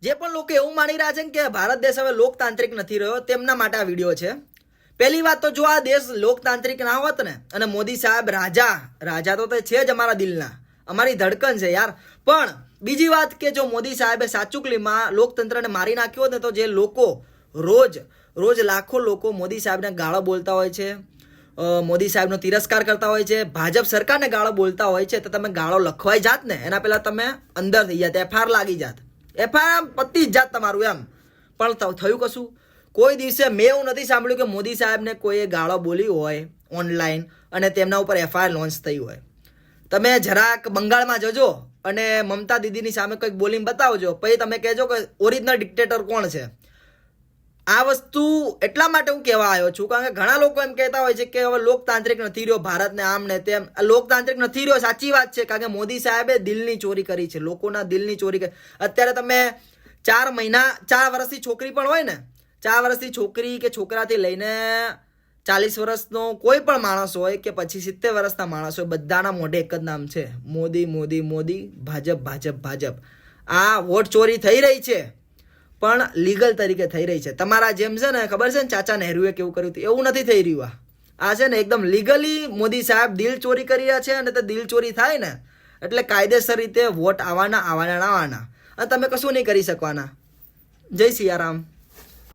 જે પણ લોકો એવું માની રહ્યા છે કે ભારત દેશ હવે લોકતાંત્રિક નથી રહ્યો તેમના માટે આ વિડીયો છે. પહેલી વાત તો જો આ દેશ લોકતાંત્રિક ના હોત ને અને મોદી સાહેબ રાજા તો છે જ અમારા દિલના, અમારી ધડકન છે યાર. પણ બીજી વાત કે જો મોદી સાહેબે સાચુકલીમાં લોકતંત્રને મારી નાખ્યો હોત ને તો જે લોકો રોજ લાખો લોકો મોદી સાહેબને ગાળો બોલતા હોય છે, મોદી સાહેબનો તિરસ્કાર કરતા હોય છે, ભાજપ સરકારને ગાળો બોલતા હોય છે, તો તમે ગાળો લખવાઈ જાત ને એના પહેલા તમે અંદર થઈ જાત, એફઆઈઆર લાગી જાત, એફઆઈઆર પતી જ જાત તમારું એમ. પણ થયું કશું? કોઈ દિવસે મેં એવું નથી સાંભળ્યું કે મોદી સાહેબને કોઈએ ગાળો બોલી હોય ઓનલાઈન અને તેમના ઉપર એફઆઈઆર લોન્ચ થઈ હોય. તમે જરાક બંગાળમાં જજો અને મમતા દીદીની સામે કંઈક બોલીને બતાવજો, પછી તમે કહેજો કે ઓરિજિનલ ડિક્ટેટર કોણ છે. આ વસ્તુ એટલા માટે હું કહેવા આવ્યો છું કારણ કે ઘણા લોકો એમ કહેતા હોય છે કે હવે લોકતાંત્રિક નથી રહ્યો ભારતને, આમ ને તેમ. લોકતાંત્રિક નથી રહ્યો સાચી વાત છે, કારણ કે મોદી સાહેબે દિલની ચોરી કરી છે, લોકોના દિલની ચોરી કરી. અત્યારે તમે 4 વર્ષની છોકરી પણ હોય ને, 4 વર્ષની છોકરી કે છોકરાથી લઈને 40 વર્ષનો કોઈ પણ માણસ હોય કે પછી 70 વર્ષના માણસ હોય, બધાના મોઢે એક જ નામ છે, મોદી મોદી મોદી, ભાજપ ભાજપ ભાજપ. આ વોટ ચોરી થઈ રહી છે પણ લીગલ તરીકે થઈ રહી છે. તમારા જેમ છે ને, ખબર છે ને ચાચા નહેરુએ કેવું કર્યું હતું, એવું નથી થઈ રહ્યું. આ છે ને એકદમ લીગલી મોદી સાહેબ દિલ ચોરી કરી રહ્યા છે અને તે દિલ ચોરી થાય ને એટલે કાયદેસર રીતે વોટ આવવાના. અને તમે કશું નહીં કરી શકવાના. જય સિયારામ.